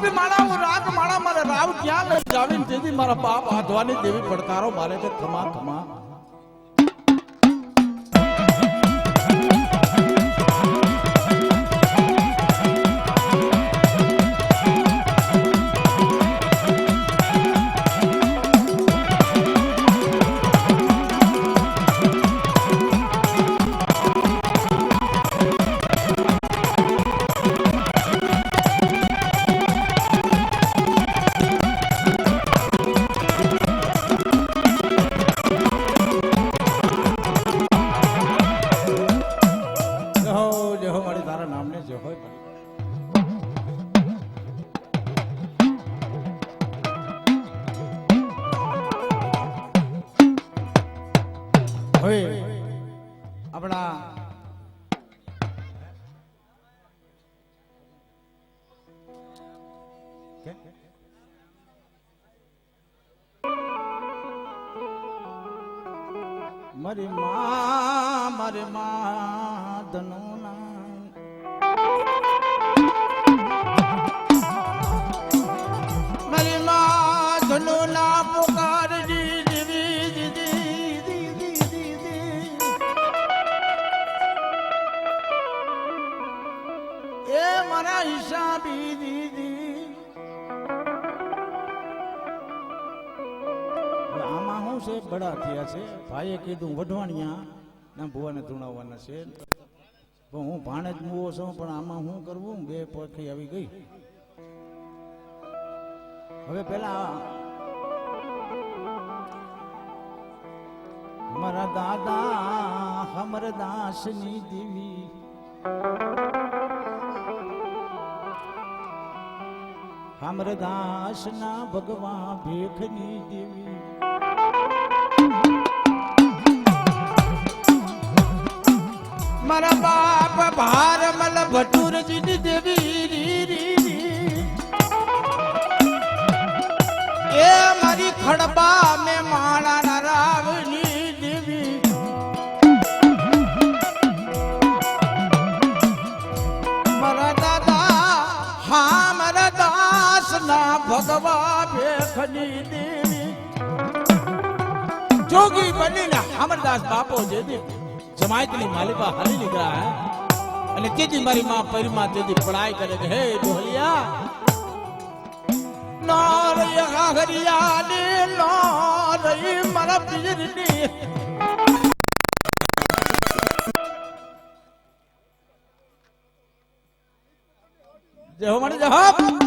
બી માણા રાગ માણા મારે રાવ ક્યાં લઈ જાવીને તેથી મારા બાપ આધવાની દેવી પડકારો મારે કે ખમા ખમા આપણા મારી માં ધનુના મારી માં ધનુના પુકાર મારા હિસાબી દીદી આમાં શું છે બડા થયા છે ભાઈએ કીધું વઢવાણિયા ના ભુવાને ધૂણાવવાના છે પણ હું ભાણે જ મુવો છું પણ આમાં શું કરવું બે પખી આવી ગઈ હવે પેલા મારા દાદા અમરદાસની દેવી અમરદાસ ના ભગવાન ભેખની દેવી મારા બાપ ભારમલ ભટુરજી ની દેવી એ મારી ખડબા મેં માણા ના રાવની દેવી મારા દાદા હા ના ભગવા ભેખની દેવી જોગી બનીને અમરદાસ બાપો જે જમાયતની માલિકા હાલી નીકળ્યા હે અને તેથી મારી માં પરિમા તેથી પડાઈ કરે કે હે ડોલિયા નોરયા હરિયા ને નોરઈ મારા પીરની જય હો મને જય હો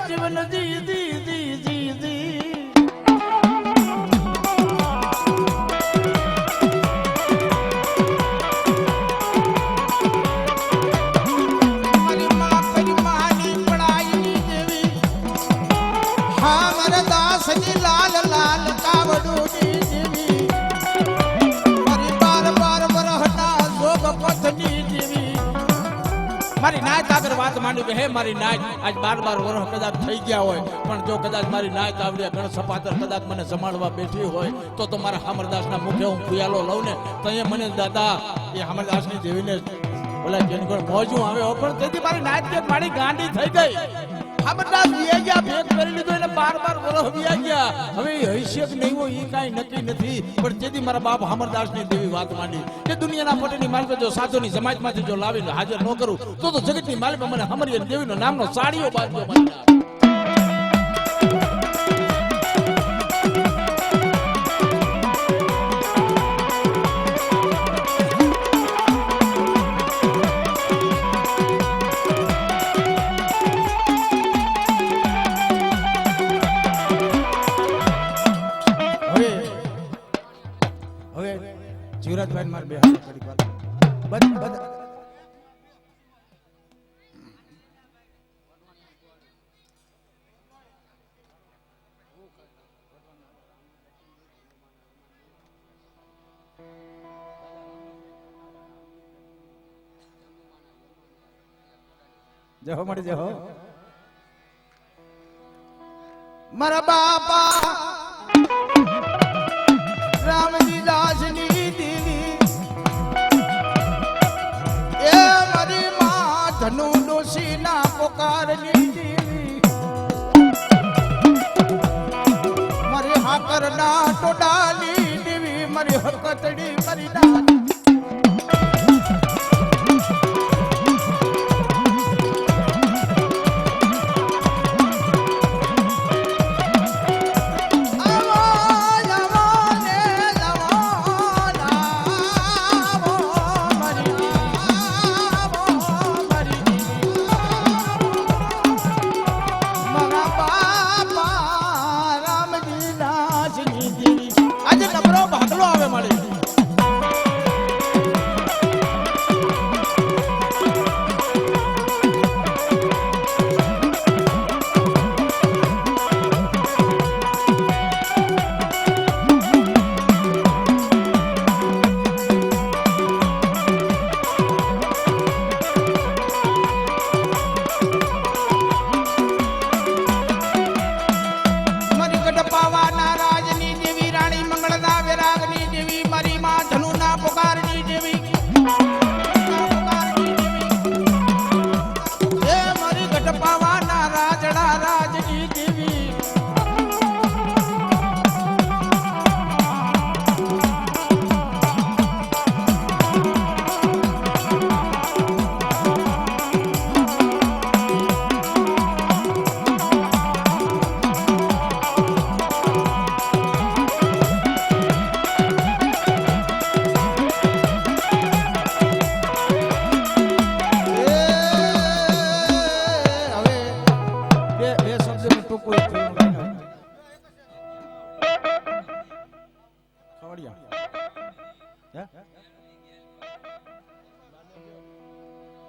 જીવન જી જી જી જી જી મારી માં પરિમાની પડાઈ દેવી હા મારા દાસની લાલ લાલ કાવડું દેવી મારી બાર બાર બરહના જોગ પથની દેવી મારી નાયત આગળ વાત માંડી કે હે મારી નાયત આજ 12 વર્ષ કદાચ થઈ ગયા હોય પણ જો કદાચ મારી નાયત આવડે ગણ સપાતર કદાચ મને સંભાળવા બેઠી હોય તો મારા અમરદાસના મુખે હું ફુયાલો લઉં ને તો અહીંયા મને દાદા એ અમરદાસની દેવીને બોલા જેની કોઈ મોજું આવે પણ તેથી મારી નાયત કે મારી ગાંડી થઈ ગઈ અમરદાસ વિયા ગયા ભેગ કરી લીધો એને 12 વર્ષ વિયા ગયા હવે હૈસિયત નહીં હોય એ કાંઈ નક્કી નથી પણ તેથી મારા બાપ અમરદાસની દેવી વાત માંડી કે દુનિયાના પટેની માલિક જો સાધુની સમાજમાંથી જો લાવીને હાજર ન કરું તો જગતની માલિક મને અમરિયા દેવીનો નામનો સાડીઓ બાંધ્યો મારી જીવરાજભાઈ મારે બે હાથ કરી બધા જહો મળી જહો મારા બાપા રામજી દાસની દેવી એ મારી માં ધનુ ડોસી ના પોકારની દેવી મારી હાકર ના ટોડાની દેવી મારી હકતડી મારી દાદી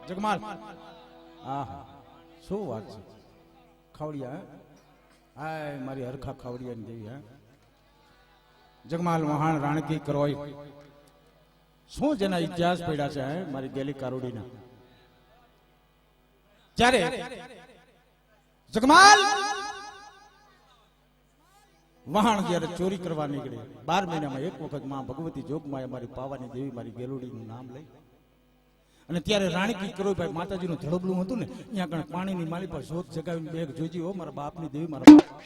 જગમાલ આહા શું વાત છે ખાવડિયા હાય મારી હરખા ખાવડિયાની દેવી હા જગમાલ વહાણ રાણકી કરોય શું જેના ઇતિહાસ પડ્યા છે હે મારી ગેલી કારોડીના જ્યારે જગમાલ વહાણ જ્યારે ચોરી કરવા નીકળે 12 મહિનામાં એક વખત માં ભગવતી જોગમાયા મારી પાવાની દેવી મારી ગેલુડીનું નામ લઈ અને ત્યારે રાણકી કરોઈભાઈ માતાજીનું ધડબલું હતું ને અહીંયા કણ પાણીની માલી પર શોધ જગાવીને બેગ જોઈજી હો મારા બાપની દેવી મારા બાપ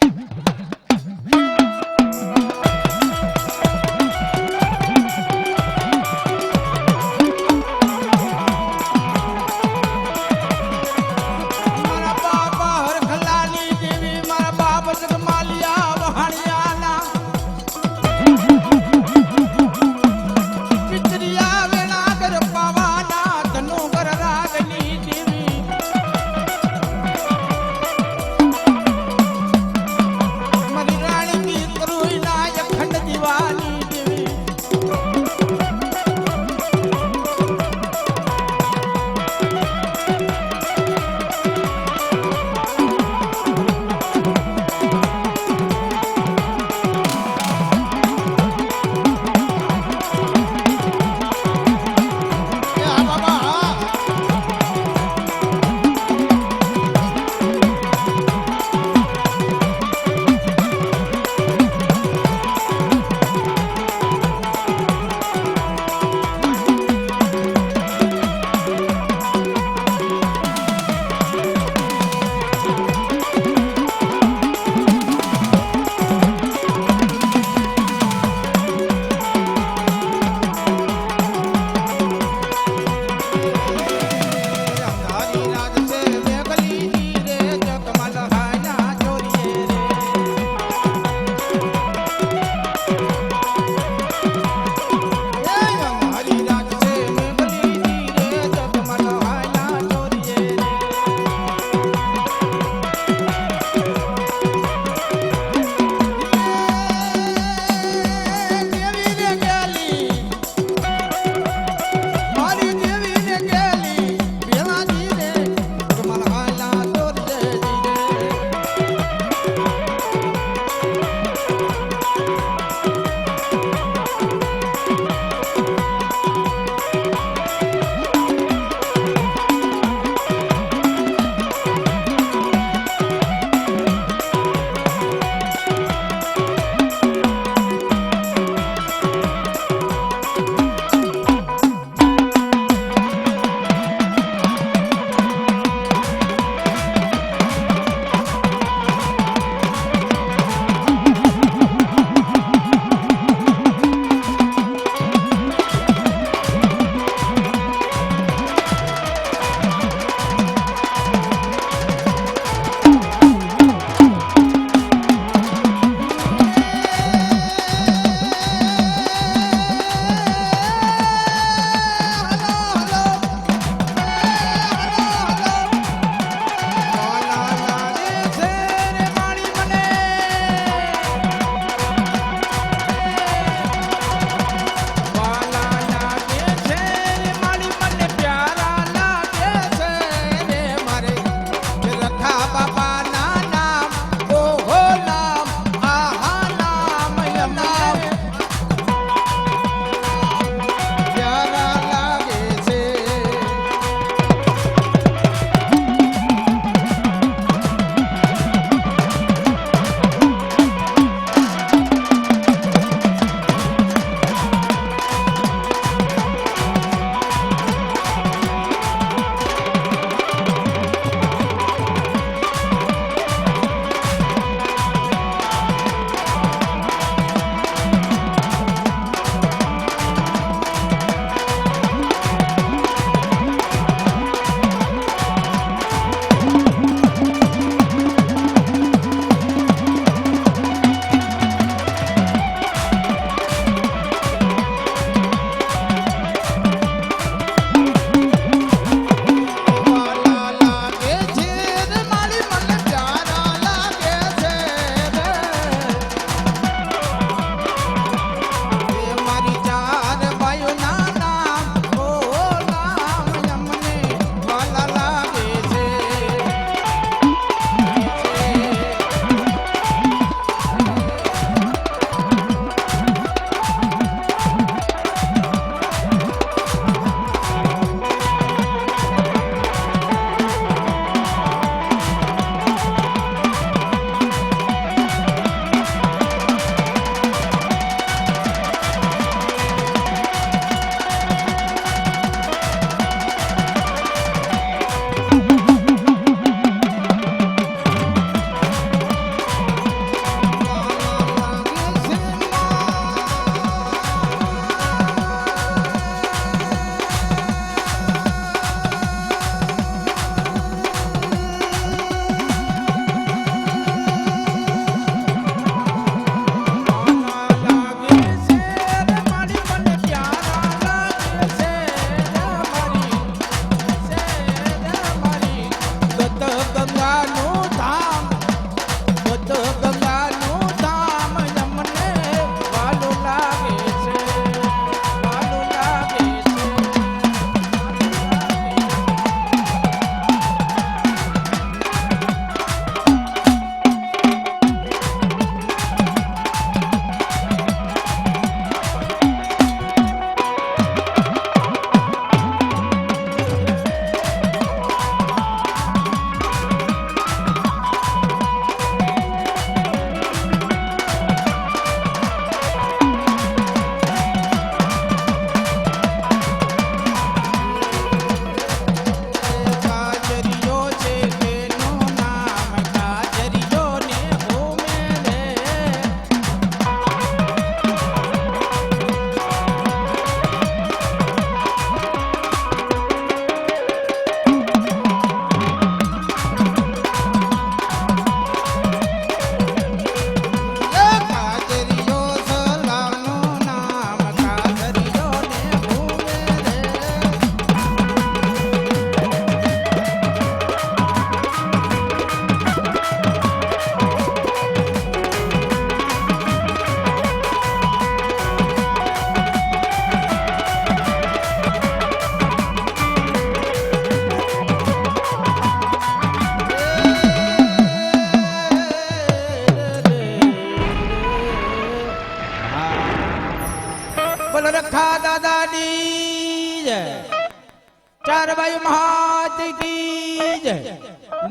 મારી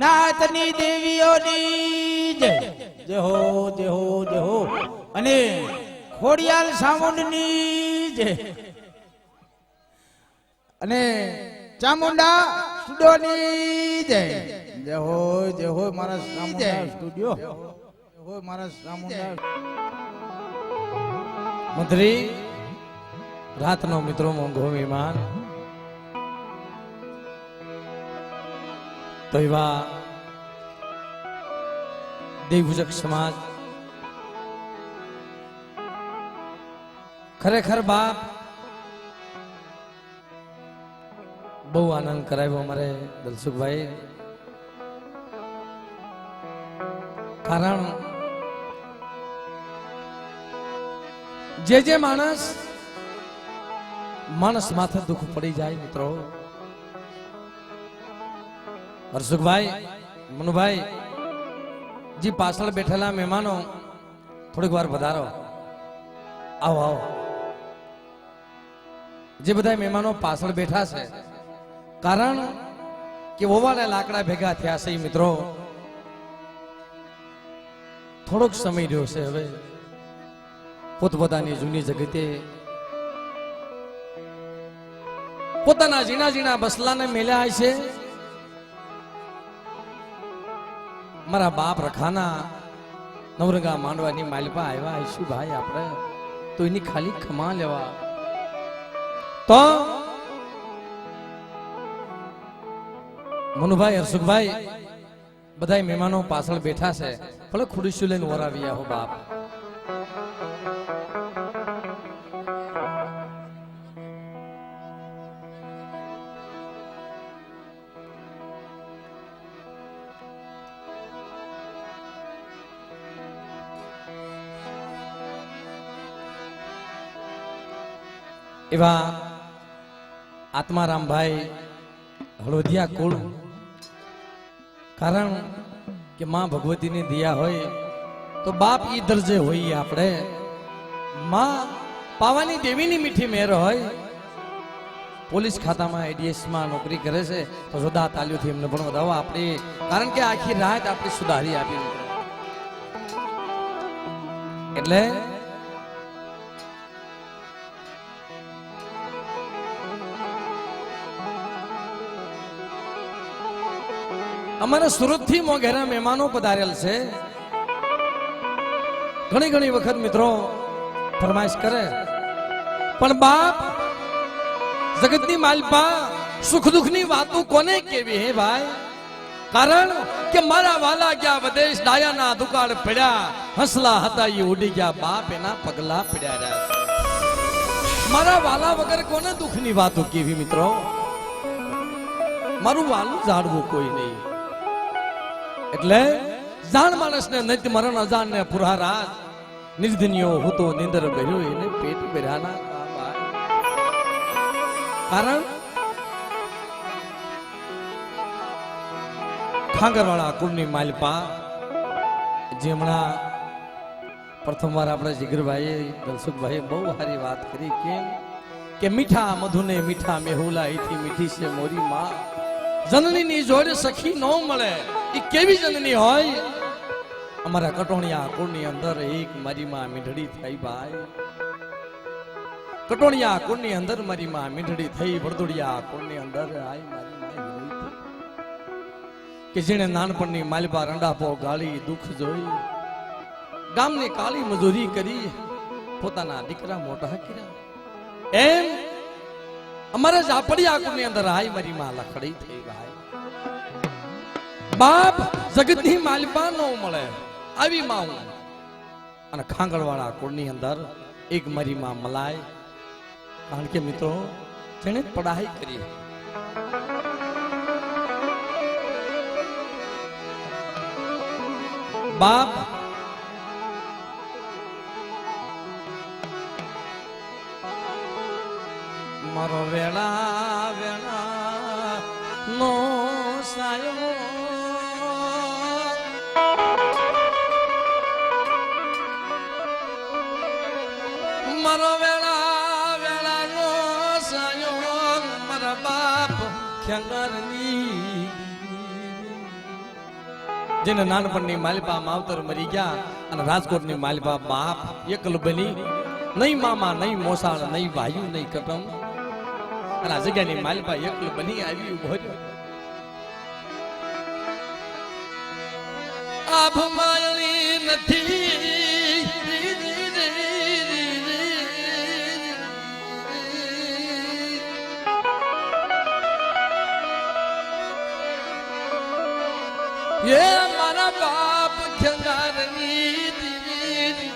નાતની દેવીઓની જય. જય હો જય હો જય હો. અને ખોડિયાલ સામુંડની જય. અને ચામુંડા સ્ટુડિયોની જય. જય હો મારા ચામુંડા સ્ટુડિયો. જય હો મારા ચામુંડા. મંત્રી રાતનો મિત્રો મોંઘો વિમાન તો એવા દેવભૂજક સમાજ ખરેખર બાપ બહુ આનંદ કરાવ્યો અમારે દલસુખભાઈ. કારણ જે માણસ માથે દુઃખ પડી જાય મિત્રો, હર્ષુખભાઈ, મનુભાઈ, જે પાછળ બેઠેલા મહેમાનો થોડીક વાર વધારો. આવો આવો. જે બધા મહેમાનો પાછળ બેઠા છે કારણ કે ઓવાળે લાકડા ભેગા થયા છે મિત્રો. થોડોક સમય રહ્યો છે હવે પોતપોતાની જૂની જગતે પોતાના ઝીણા ઝીણા બસલાને મેલ્યા છે. મારા બાપ રખાના નવરંગા માંડવાની માલપા આવ્યા આવીશું ભાઈ આપણે તો એની ખાલી ખમા લેવા. તો મનુભાઈ, હર્ષુખભાઈ બધા મહેમાનો પાછળ બેઠા છે, ભલે ખુરશીઓ લઈને વરાવી આવો બાપ. એવા આત્મારામભાઈ હળવદિયા કુળ, કારણ કે માં ભગવતીની દયા હોય તો બાપ ઈ દરજે હોય. આપણે માં પાવાની દેવીની મીઠી મેર હોય. પોલીસ ખાતામાં ADS માં નોકરી કરે છે તો જોદા તાલીઓથી એમને પણ વધાવો આપણી, કારણ કે આખી રાત આપણી સુધારી આપી. એટલે અમારા સુરત થી મોઘેરા મહેમાનો પધારેલ છે. ઘણી ઘણી વખત મિત્રો ફરમાઈશ કરે, પણ બાપ જગતની માલપા સુખ દુઃખ ની વાતો કોને કેવી હે ભાઈ? કારણ કે મારા વાલા ગયા વિદેશ, ડાયાના દુકાળ પડ્યા, હસલા હતા એ ઉડી ગયા, બાપ એના પગલા પડ્યા રહ્યા. મારા વાલા વગર કોને દુઃખ ની વાતો કેવી મિત્રો? મારું વાલું જાણવું કોઈ નહીં. એટલે જાણ માણસને નિત્ય મરણ અજાણ ને પુરા રાત નિર્ધનિયો હું તો નિંદર ગયો એને પેટ બેરાના કારણ ખાંગરવાળા કુળની માલપા જે હમણાં પ્રથમવાર આપણે જીગરભાઈએ દલસુખભાઈએ બહુ સારી વાત કરી. કેમ કે મીઠા મધુને મીઠા મેહુલા એથી મીઠી છે મોરી માં. જનનીની જોડે સખી ન મળે એ કેવી જનની હોય? અમારા કટોણિયા કુળની અંદર એક મારી માં મીંઢડી થઈ ભાઈ. કટોણિયા કુળની અંદર મારી માં મીંઢડી થઈ. વડદોડિયા કુળની અંદર આઈ મારી માં કે જેણે નાનપણની માલપા રંડાપો ગાળી દુઃખ જોઈ, ગામની કાળી મજૂરી કરી, પોતાના દીકરા મોટા કર્યા. એમ અમારા ઝાપડિયા કુળની અંદર આઈ મારી માં લખડી થઈ ભાઈ. બાપ જગતની માલપા ન મળે આવી માં. અને ખાંગળવાળા કુળની અંદર એક મારી માં મલાય, કારણ કે મિત્રો જેને પઢાઈ કરી. બાપ મારો વેળા વેળા નો સાયો, મારો વેળા વેળા નો સાયો, મારા બાપ ખેંગરની જેને નાનપણની માલિપા માવતર મરી ગયા અને રાજકોટની માલિપા બાપ એકલ બની, નહીં મામા, નહીં મોસાળ, નહીં ભાઈ, નહીં કટમ, અને આ જગ્યાની માલિપા એકલ બની આવી ઉભો રહ્યો. આભ માયણી નથી ये मारा बाप खंगारनी दीदी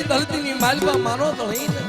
ધરતીની માલિપા માનો તો નહીં ને.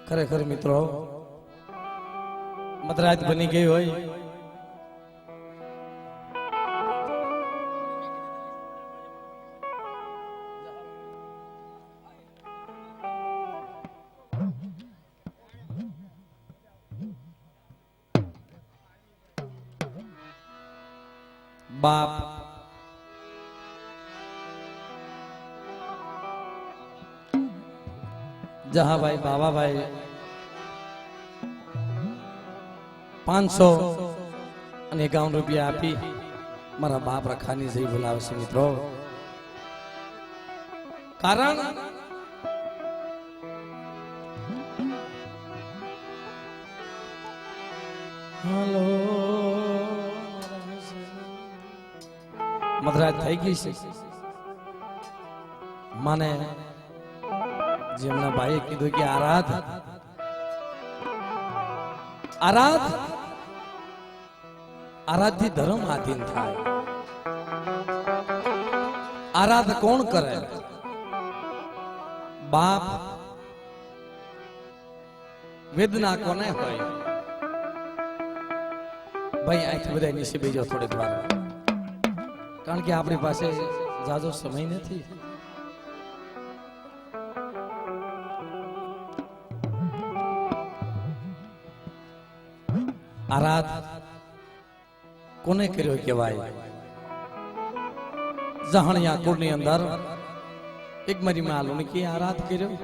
ખરેખર મિત્રો મધરાત બની ગઈ હોય બાપ જહાભાઈ બાવાભાઈ 551 રૂપિયા આપી મારા બાપ રખાની જઈ બોલાવે છે મિત્રો. કારણ હાલો મધરાત થઈ ગઈ છે. મને જેમના ભાઈએ કીધું કે આરાધ આરાધથી ધર્મ આધીન થાય. આરાધ કોણ કરે? બાપ. વેદના કોને હોય? ભાઈ અહીંથી બધા નીચે બેજો થોડીક વાર, કારણ કે આપણી પાસે જાજો સમય નથી. આરાધ કોને કર્યો કહેવાય? જહાણિયા કુળની અંદર એક મારી માં લુણકી આરાધ કર્યો.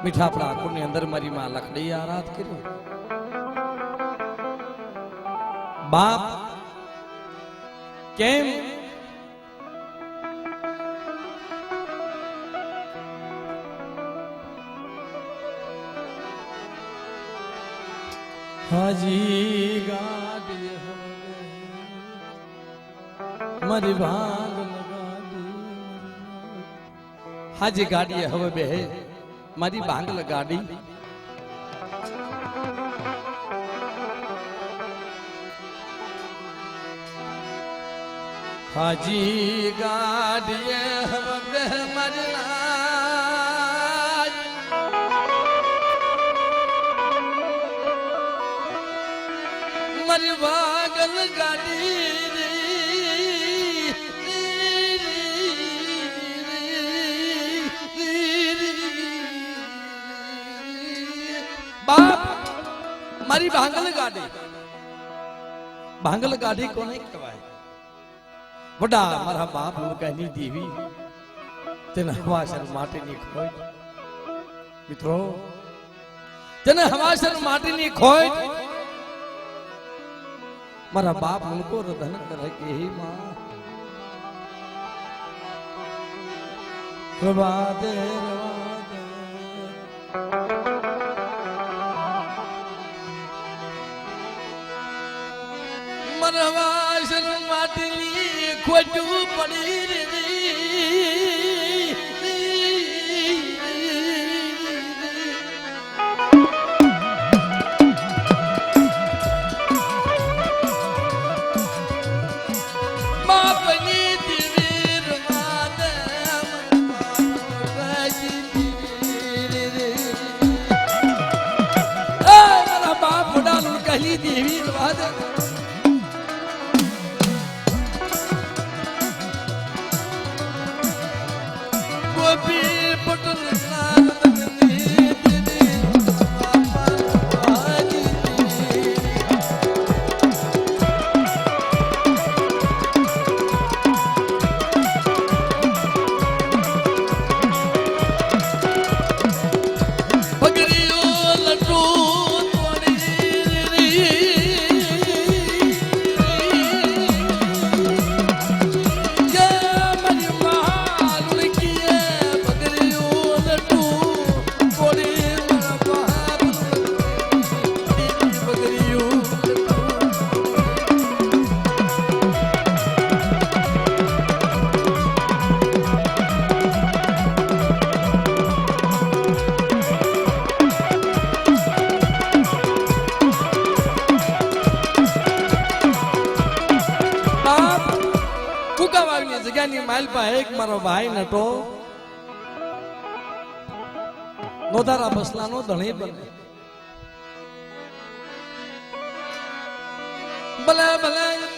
મીઠાપડા કુળની અંદર મારી માં લખડી આરાધ કર્યો. બાપ કેમ? હાજી ગાડી મારી ભાંગલ ગાડી હાજી ગાડી હવે બે મારી ભાંગલ ગાડી હાજી ગાડીએ હવે બે મારી લાજ મારી ભાંગલ ગાડી બાપ મારી ભાંગલ ગાડી કોને કહેવાય વડા મારા બાપ લુકાની દેવી તેને હવાસર માટીની ખોટ મિત્રો તેને હવાસર માટીની ખોટ મારા બાપ મુકો રધન કરે કે હે માં રવા દે મરવાસર માટીની ખોટું પડી રે બાપની દિવીર માને મારા બાપ વડાનું કહી દેવી વાત જગ્યાની માલપા એક મારો ભાઈ નટો નોધારા બસલાનો ધણી બને ભલે ભલે